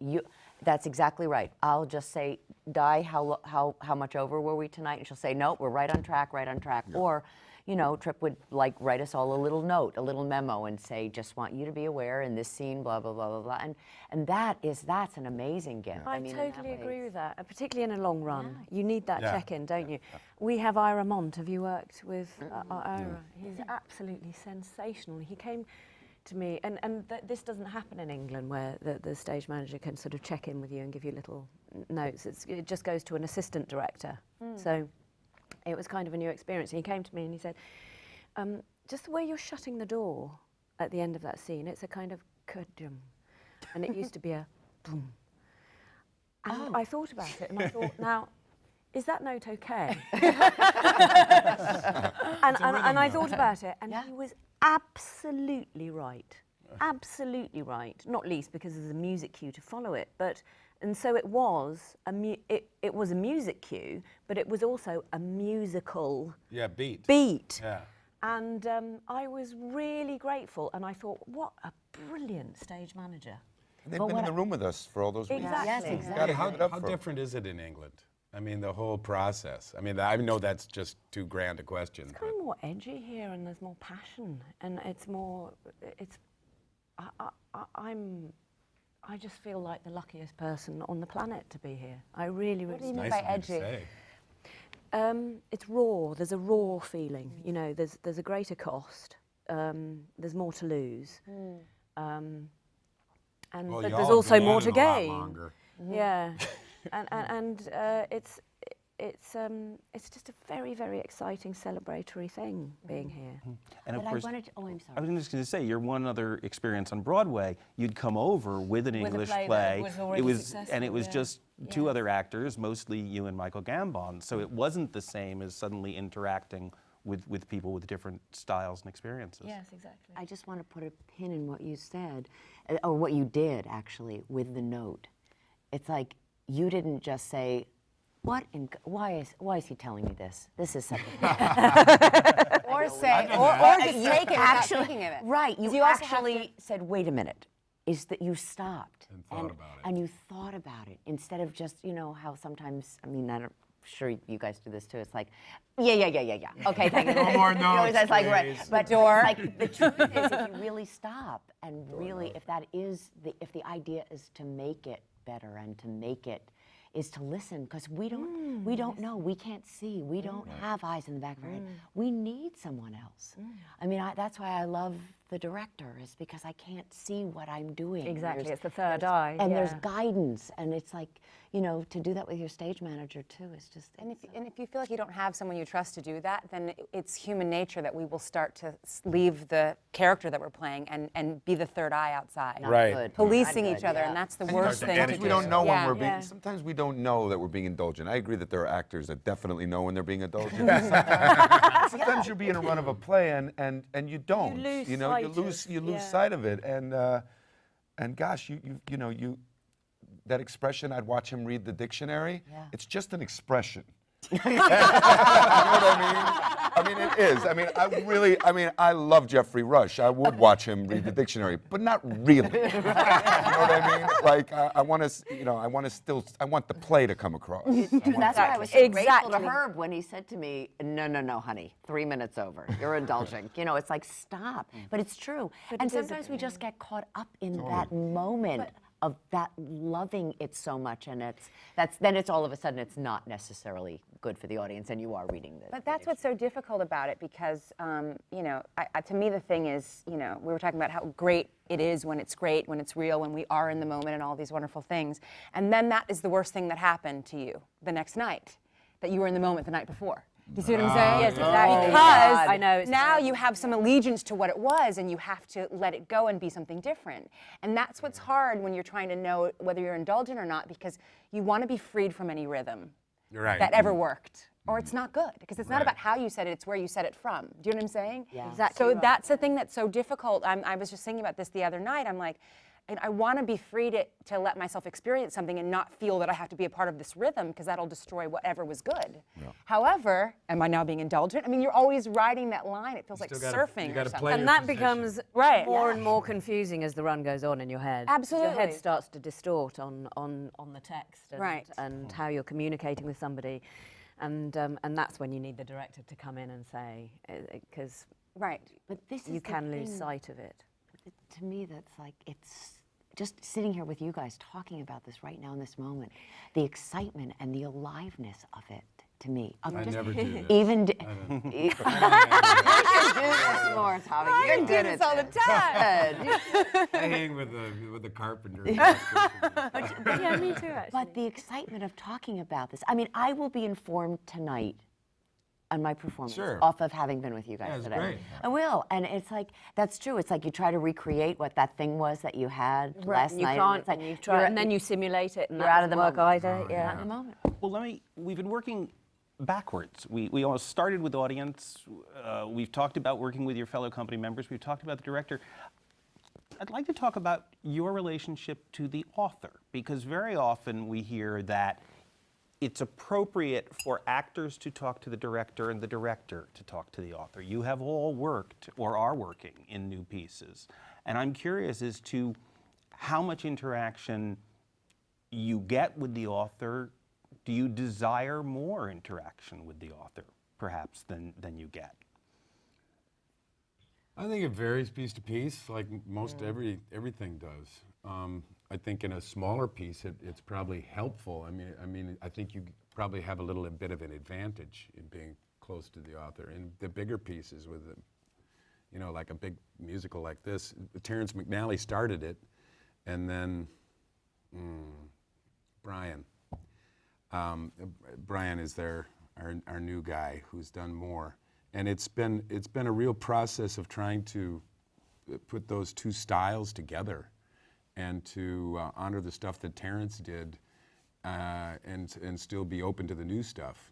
that's exactly right. I'll just say, Di, how much over were we tonight? And she'll say, nope, we're right on track, right on track. Or, you know, Trip would like write us all a little note, a little memo, and say, just want you to be aware in this scene, blah blah blah blah blah. And that's an amazing gift. I mean, in that totally way, agree with that, particularly in a long run. You need that Yeah. check-in, don't you? We have Ira Mont. Have you worked with Ira? He's absolutely sensational. He came to me, and this doesn't happen in England, where the stage manager can sort of check in with you and give you little notes. It just goes to an assistant director. So it was kind of a new experience. And he came to me and he said, just the way you're shutting the door at the end of that scene, it's a kind of kudum. And it used to be a boom. And I thought about it and I thought, now, is that note okay? and I thought about it, and he was absolutely right. Absolutely right. Not least because there's a music cue to follow it, but and so it was it was a music cue, but it was also a musical Yeah, beat. beat. Yeah. And I was really grateful, and I thought, what a brilliant stage manager. And they've been in the room with us for all those weeks. Exactly. Yes, Gotta exactly. give it up How for 'em. different is it in England? I mean, the whole process. I mean, I know that's just too grand a question. It's kind of more edgy here, and there's more passion, and it's more. It's. I just feel like the luckiest person on the planet to be here. I really, What do really. you mean nice by of you to edgy? say. It's raw. There's a raw feeling. You know, there's a greater cost. There's more to lose. And Well, but y'all there's have also been more at to it a lot gain. longer. Yeah, and it's just a very, very exciting celebratory thing being here. And of But I course, wanted to, oh, I'm sorry. I was just going to say, your one other experience on Broadway, you'd come over with an With a English play that play. was already and it successful, was yeah. just two Yes. other actors, mostly you and Michael Gambon. So it wasn't the same as suddenly interacting with people with different styles and experiences. Yes, exactly. I just want to put a pin in what you said, or what you did actually with the note. It's like you didn't just say, why is he telling me this? This is such a Or say, or just You take it without actually- thinking of it. Right, you also have actually said, wait a minute, is that you stopped. And thought about it. And you thought about it, instead of just, you know, how sometimes, I mean, I'm sure you guys do this too, it's like, yeah. Okay, thank you. No more You know, notes, it's like, right. please. But like, the truth is, if you really stop and really, if the idea is to make it better and to make it, is to listen, because we don't know, we can't see, we don't have eyes in the back of our head. We need someone else. I mean, that's why I love the director, is because I can't see what I'm doing. Exactly, There's- it's the third eye. and there's yeah. guidance, and it's like, you know, to do that with your stage manager too is just. And if you feel like you don't have someone you trust to do that, then it's human nature that we will start to leave the character that we're playing and be the third eye outside. Not Right. good. Policing Not each good, other, yeah. and that's the And worst start to thing to edit do. We don't know when Yeah. we're being. Yeah. Sometimes we don't know that we're being indulgent. I agree that there are actors that definitely know when they're being indulgent. Sometimes you'll be in a run of a play and you don't. lose know, sight you lose of- sight of it. And gosh, you know, that expression, I'd watch him read the dictionary. Yeah. It's just an expression. You know what I mean? I mean, it is. I mean, I love Jeffrey Rush. I would watch him read the dictionary, but not really. You know what I mean? Like, I want to, you know, I want the play to come across. That's why I was so grateful Exactly. to Herb when he said to me, no, honey, 3 minutes over. You're indulging. You know, it's like, stop. But it's true. But And it is a sometimes we just get caught up in that moment of that loving it so much, and then it's all of a sudden it's not necessarily good for the audience, and you are reading the. But that's what's so difficult about it, because, you know, to me the thing is, you know, we were talking about how great it is when it's great, when it's real, when we are in the moment and all these wonderful things. And then that is the worst thing that happened to you the next night, that you were in the moment the night before. You see what I'm saying? Yes, exactly. Because I know, it's now terrible. you have some allegiance to what it was, and you have to let it go and be something different. And that's what's hard when you're trying to know whether you're indulgent or not, because you want to be freed from any rhythm Right. that ever worked, or it's not good, because it's not Right. about how you said it, it's where you said it from. Do you know what I'm saying? Yeah. Exactly So right. that's the thing that's so difficult. I was just thinking about this the other night. I'm like, I want to be free to let myself experience something and not feel that I have to be a part of this rhythm, because that'll destroy whatever was good. However, am I now being indulgent? I mean, you're always riding that line. It feels like still gotta- surfing you or gotta something. play And your that position. becomes Right. more and more confusing as the run goes on in your head. Your head Absolutely. starts to distort on the text and, Right. and how you're communicating with somebody. And that's when you need the director to come in and say, because Right. But this is you the can lose thing. sight of it. To me, that's like, it's just sitting here with you guys talking about this right now in this moment, the excitement and the aliveness of it, to me. Of I just never do this. even you should do this more, Tommy. You're good at this all the this. time. Good. I hang with the carpenter. But yeah, me too, actually. But the excitement of talking about this. I mean, I will be informed tonight on my performance Sure. off of having been with you guys Yeah, it's today. great. I will. And it's like, that's true. It's like you try to recreate what that thing was that you had last you night. can't, it's like and you try, and then you simulate it, and you're that out of doesn't the work moment. either. Yeah. at the moment. Well, we've been working backwards. We all started with audience. We've talked about working with your fellow company members. We've talked about the director. I'd like to talk about your relationship to the author, because very often we hear that it's appropriate for actors to talk to the director and the director to talk to the author. You have all worked or are working in new pieces. And I'm curious as to how much interaction you get with the author. Do you desire more interaction with the author, perhaps, than you get? I think it varies piece to piece, like most everything does. I think in a smaller piece, it's probably helpful. I mean, I think you probably have a little bit of an advantage in being close to the author. In the bigger pieces, with like a big musical like this, Terrence McNally started it, and then Brian. Brian is our new guy who's done more. And it's been a real process of trying to put those two styles together, and to honor the stuff that Terrence did, and still be open to the new stuff.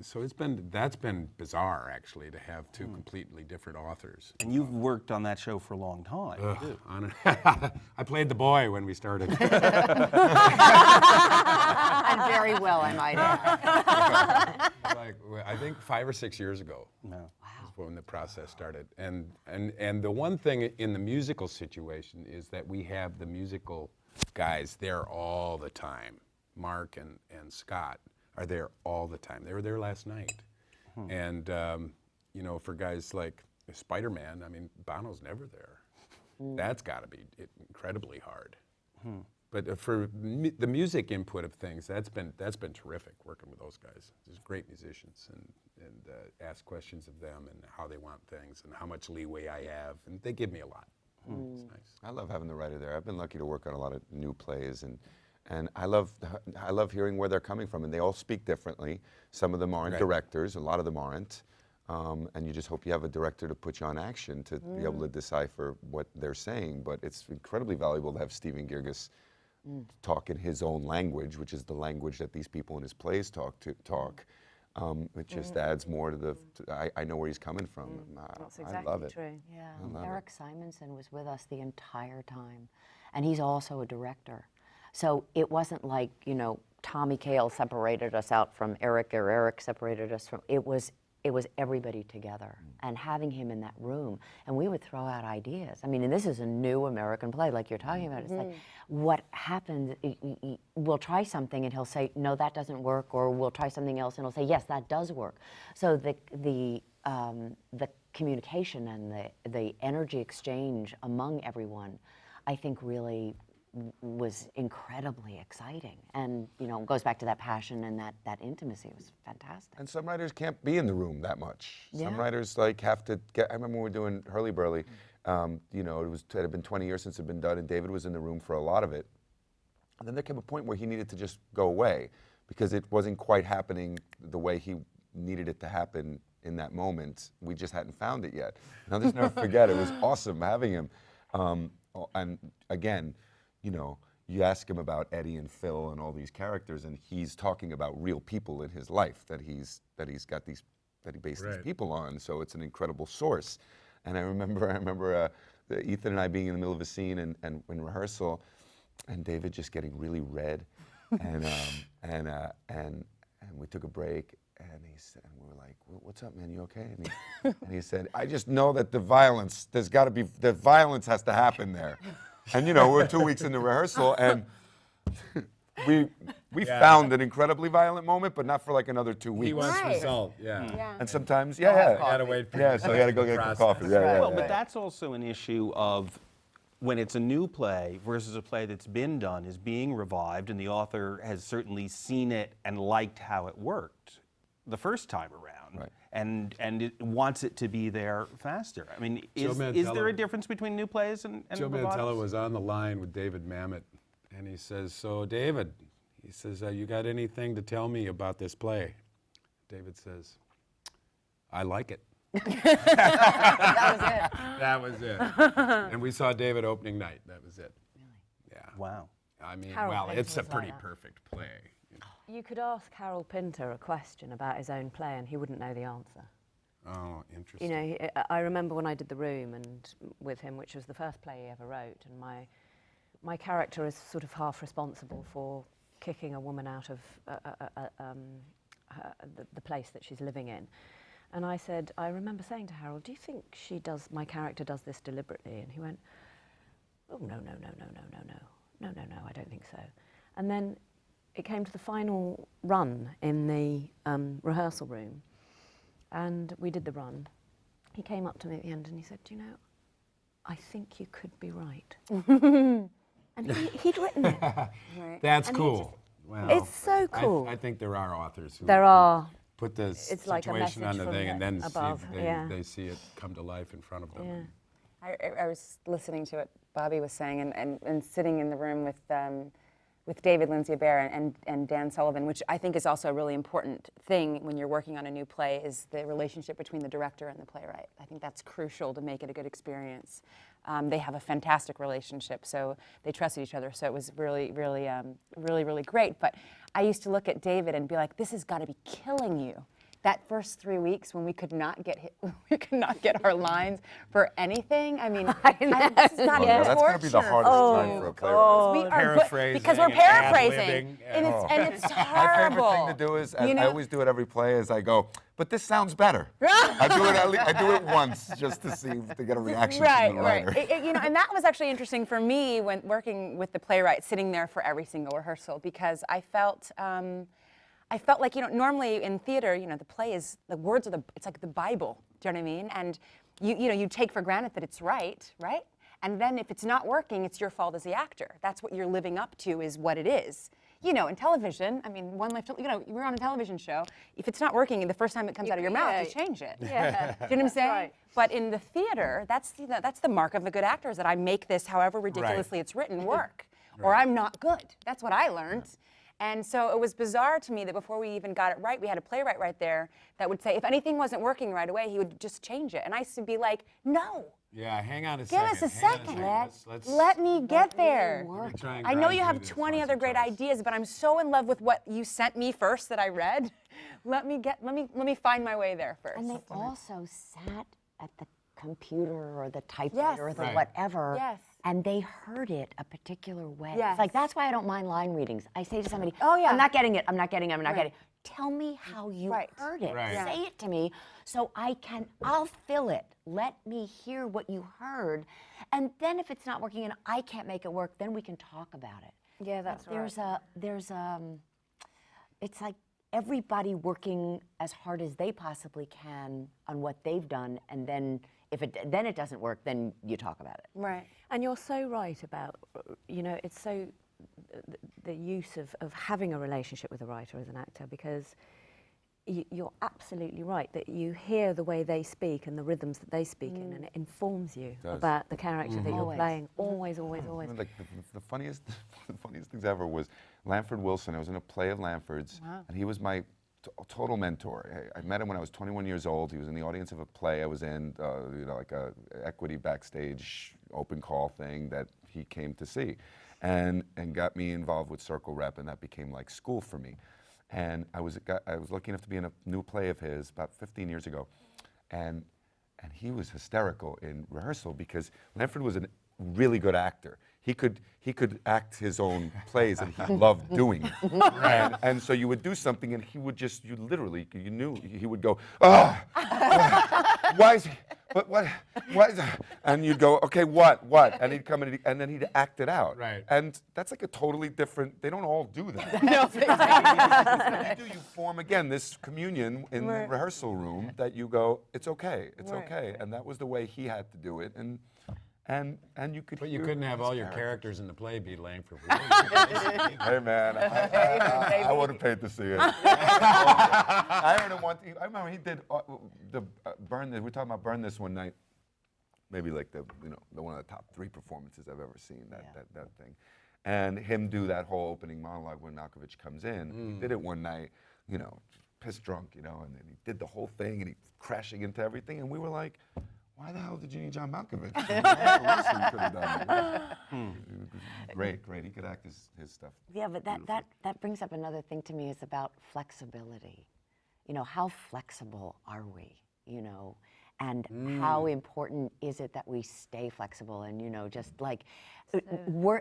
So that's been bizarre, actually, to have two completely different authors. And you've worked on that show for a long time, too. I played the boy when we started. And very well, I might add. I think 5 or 6 years ago. No. Is when the process started. And the one thing in the musical situation is that we have the musical guys there all the time. Mark and Scott are there all the time. They were there last night. And, for guys like Spider-Man, I mean, Bono's never there. That's got to be incredibly hard. But for the music input of things, that's been terrific working with those guys. They're great musicians, and ask questions of them and how they want things and how much leeway I have, and they give me a lot. It's nice. I love having the writer there. I've been lucky to work on a lot of new plays, and I love hearing where they're coming from, and they all speak differently. Some of them aren't Right. directors, a lot of them aren't, and you just hope you have a director to put you on action to be able to decipher what they're saying. But it's incredibly valuable to have Stephen Girgis talk in his own language, which is the language that these people in his plays talk. It just adds more to the. I know where he's coming from. That's I exactly love it. true. Yeah, love it. Eric Simonson was with us the entire time, and he's also a director. So it wasn't like, Tommy Kail separated us out from Eric, or Eric separated us from, it was everybody together, and having him in that room, and we would throw out ideas. I mean, and this is a new American play, like you're talking about. It's like, what happens, we'll try something and he'll say, no, that doesn't work, or we'll try something else and he'll say, yes, that does work. So the communication and the energy exchange among everyone, I think really was incredibly exciting, and goes back to that passion and that intimacy. It was fantastic. And some writers can't be in the room that much. Some Yeah. writers have to get. I remember when we were doing Hurly Burly. It had been 20 years since it had been done, and David was in the room for a lot of it. And then there came a point where he needed to just go away because it wasn't quite happening the way he needed it to happen in that moment. We just hadn't found it yet. And I'll just never forget, it was awesome having him. And again, you know, you ask him about Eddie and Phil and all these characters, and he's talking about real people in his life that he based these people on. So it's an incredible source. And I remember Ethan and I being in the middle of a scene and in rehearsal, and David just getting really red, and we took a break, and we were like, "What's up, man? You okay?" And he said, "I just know that the violence has to happen there." And you know, we're 2 weeks into rehearsal, and we found an incredibly violent moment, but not for like another 2 weeks. He wants Right. result, yeah. And sometimes, You gotta wait for so I got to go get some coffee. Yeah, Well, but that's also an issue of when it's a new play versus a play that's been done, is being revived, and the author has certainly seen it and liked how it worked the first time around, Right. and it wants it to be there faster. I mean, is there Mantello- a difference between new plays and Joe revivals? Mantello was on the line with David Mamet, and he says, "So David," he says, "you got anything to tell me about this play?" David says, "I like it." That was it. And we saw David opening night. That was it. Yeah. Wow. I mean, Harold well, Pinter it's a was like pretty that. perfect play. You could ask Harold Pinter a question about his own play and he wouldn't know the answer. Oh, interesting. You know, I remember when I did The Room and with him, which was the first play he ever wrote, and my character is sort of half responsible for kicking a woman out of the place that she's living in. And I said, I remember saying to Harold, "Do you think my character does this deliberately?" And he went, "Oh, no, I don't think so." And then it came to the final run in the rehearsal room, and we did the run. He came up to me at the end and he said, "Do you know, I think you could be right." And he'd written it. That's And he cool. just- Wow. It's so cool. I think there are authors who There are. put the It's like a situation on message the from thing and then above, yeah. they see it come to life in front of them. Yeah. I was listening to what Bobby was saying and sitting in the room with David Lindsay-Abaire and Dan Sullivan, which I think is also a really important thing when you're working on a new play, is the relationship between the director and the playwright. I think that's crucial to make it a good experience. They have a fantastic relationship, so they trusted each other, so it was really great. But I used to look at David and be like, "This has got to be killing you." That first 3 weeks when we could not get our lines for anything. I mean, this is not That's going to be the hardest time for a playwright. We are Paraphrasing because we're and paraphrasing, ad-libbing. and it's My horrible. favorite thing to do is, You I know? always do it every play, is I go, "But this sounds better." I do it once just to get a reaction from the writer. Right. You know, and that was actually interesting for me when working with the playwright, sitting there for every single rehearsal, because I felt like, you know, normally in theater, you know, the play is, the words are it's like the Bible. Do you know what I mean? And you know, you take for granted that it's right? And then if it's not working, it's your fault as the actor. That's what you're living up to, is what it is. You know, in television, I mean, you know, we're on a television show. If it's not working, the first time it comes out of your mouth, you change it. Yeah. Do you know what I'm saying? Right. But in the theater, that's the mark of a good actor, is that I make this, however ridiculously it's written, work. Or I'm not good. That's what I learned. And so it was bizarre to me that before we even got it right, we had a playwright right there that would say, if anything wasn't working right away, he would just change it. And I used to be like, "No, Yeah, hang on a give second. us a hang on second. Let's Let me get there. let me try and I know grind you through have this 20 once other or great twice. ideas, but I'm so in love with what you sent me first that I read. Let me find my way there first." And they also sat at the computer or the typewriter or the Right. whatever, Yes. and they heard it a particular way. Yes. It's like, that's why I don't mind line readings. I say to somebody, Oh, yeah. I'm not getting it, I'm not getting it. Right. Tell me how you Right. heard it. Right. Yeah. Say it to me so I'll fill it. Let me hear what you heard. And then if it's not working and I can't make it work, then we can talk about it. Yeah, that's right. It's like everybody working as hard as they possibly can on what they've done, and then if it doesn't work, then you talk about it. Right. And you're so right about, you know, it's so, the use of having a relationship with a writer as an actor, because you're absolutely right that you hear the way they speak and the rhythms that they speak in, and it informs you does. about the character that you're Always. playing. Always, always, always. Like the funniest things ever was Lanford Wilson. I was in a play of Lanford's, and he was my total mentor. I met him when I was 21 years old. He was in the audience of a play I was in, like a equity backstage open call thing that he came to see, and got me involved with Circle Rep, and that became like school for me. And I was lucky enough to be in a new play of his about 15 years ago, and he was hysterical in rehearsal because Lanford was a really good actor. He could act his own plays, and he loved doing it. And so you would do something, and he would just, you knew, he would go, why is he, what is that? And you'd go, okay, what? And he'd come in, and then he'd act it out. Right. And that's like a totally different, they don't all do that. You form, again, this communion in the rehearsal room that you go, it's okay, it's okay. And that was the way he had to do it. And you could. But you hear couldn't have his all your character. characters in the play be Langford. Hey man, I would have paid to see it. I heard him once. I remember he did Burn This. We were talking about Burn This one night. Maybe like one of the top 3 performances I've ever seen. That thing, and him do that whole opening monologue when Malkovich comes in. He did it one night, pissed drunk, and then he did the whole thing, and he crashing into everything, and we were like, why the hell did you need John Malkovich? Wilson could have done it. Great. He could act his stuff. Yeah, but that brings up another thing to me. Is about flexibility. How flexible are we? And how important is it that we stay flexible and just like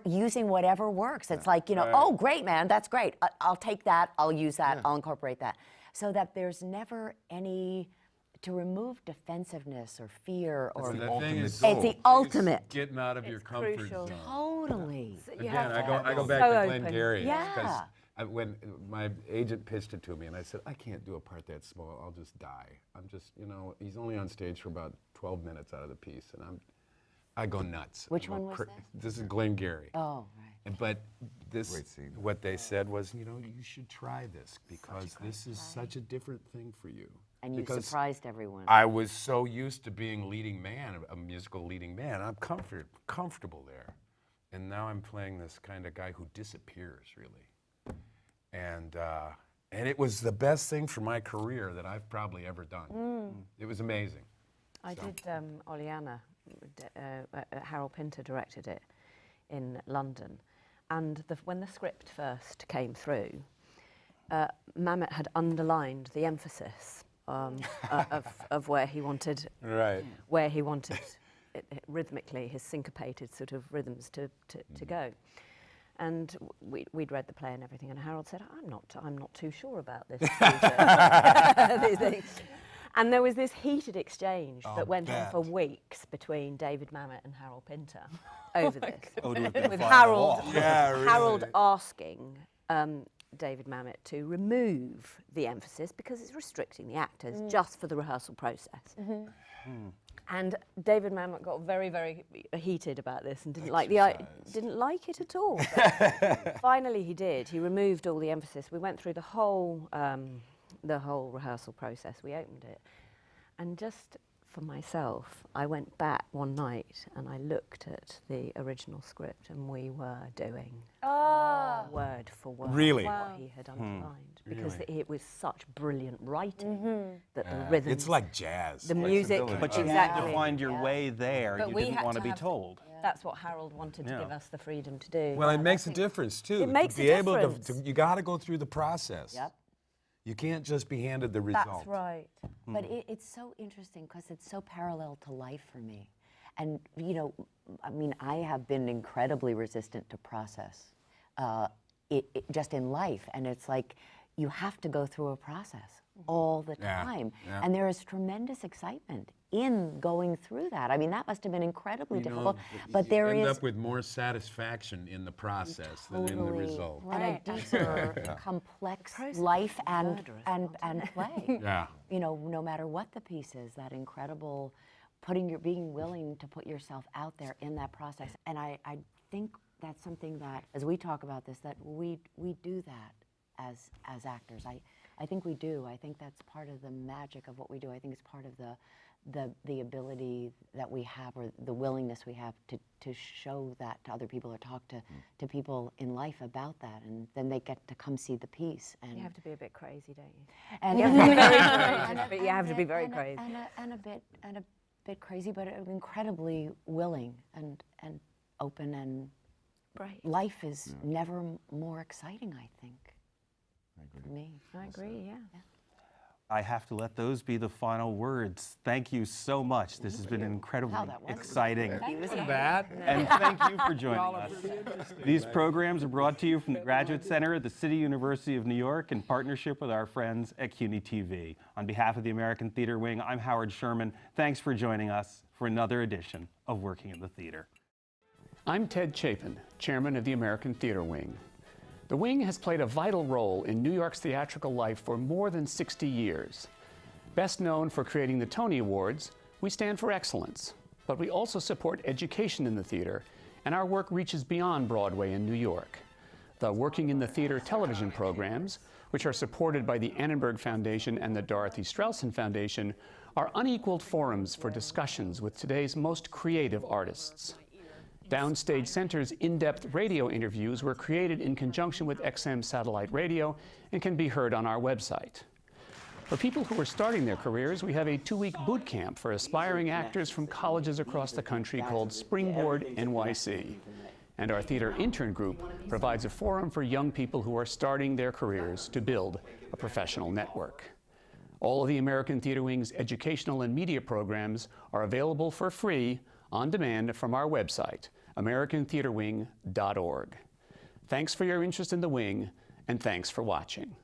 using whatever works. It's like oh great man, that's great. I'll take that. I'll use that. I'll incorporate that. So that there's never any. To remove defensiveness or fear or It's the ultimate. Getting out of your comfort crucial. zone. Totally. Again, I go back so to Glenn open. Gary. Yeah. When my agent pitched it to me, and I said, I can't do a part that small. I'll just die. I'm just, he's only on stage for about 12 minutes out of the piece, and I go nuts. Which one was this? This is Glenn Gary. Oh, right. But this, Great scene. what they said was, you should try this because this is such a different thing for you. And you Because surprised everyone. I was so used to being leading man, a musical leading man. I'm comfortable there. And now I'm playing this kind of guy who disappears, really. And it was the best thing for my career that I've probably ever done. It was amazing. I did Oleanna. Harold Pinter directed it in London. And when the script first came through, Mamet had underlined the emphasis of where he wanted, rhythmically his syncopated sort of rhythms to go. And we'd read the play and everything, and Harold said, "I'm not too sure about this." These things. And there was this heated exchange that went on for weeks between David Mamet and Harold Pinter over this. Oh, to have been With flying Harold, off. Harold asking David Mamet to remove the emphasis because it's restricting the actors just for the rehearsal process. And David Mamet got very, very heated about this and didn't like it at all. But finally, he did. He removed all the emphasis. We went through the whole rehearsal process. We opened it, and just for myself, I went back one night and I looked at the original script, and we were doing word for word Really? what he had underlined, because it was such brilliant writing that the rhythms, It's like jazz. the music, But you had exactly. to find your way there. But You we didn't had want to to be have- told. That's what Harold wanted to Yeah. give us the freedom to do. Well, it makes a difference too. It makes to a be able difference. to, you got to go through the process. Yep. You can't just be handed the result. That's right. But it's so interesting because it's so parallel to life for me. And, I have been incredibly resistant to process just in life. And it's like you have to go through a process all the Yeah, time. yeah. And there is tremendous excitement in going through that. I mean, that must have been incredibly difficult. But there you end is up with more satisfaction in the process than in the totally result. and a deeper, complex life and play. Yeah. No matter what the piece is, that incredible being willing to put yourself out there in that process. And I think that's something that, as we talk about this, that we do that as actors. I think we do. I think that's part of the magic of what we do. I think it's part of the ability that we have, or the willingness we have to show that to other people, or talk to people in life about that, and then they get to come see the piece. And You have to be a bit crazy, don't you? and You have to be very courageous, but you have to be very crazy. and a bit crazy, but incredibly willing and open, and Brave. life is never more exciting, I think, for me. I agree, yeah. I have to let those be the final words. Thank you so much. This has been incredibly Wow, that was exciting. Wasn't bad. And thank you for joining us. These programs are brought to you from the Graduate Center at the City University of New York in partnership with our friends at CUNY TV. On behalf of the American Theater Wing, I'm Howard Sherman. Thanks for joining us for another edition of Working in the Theater. I'm Ted Chapin, chairman of the American Theater Wing. The Wing has played a vital role in New York's theatrical life for more than 60 years. Best known for creating the Tony Awards, we stand for excellence, but we also support education in the theater, and our work reaches beyond Broadway in New York. The Working in the Theater television programs, which are supported by the Annenberg Foundation and the Dorothy Straussen Foundation, are unequaled forums for discussions with today's most creative artists. Downstage Center's in-depth radio interviews were created in conjunction with XM Satellite Radio and can be heard on our website. For people who are starting their careers, we have a 2-week boot camp for aspiring actors from colleges across the country called Springboard NYC. And our theater intern group provides a forum for young people who are starting their careers to build a professional network. All of the American Theater Wing's educational and media programs are available for free on demand from our website, americantheaterwing.org. Thanks for your interest in the Wing, and thanks for watching.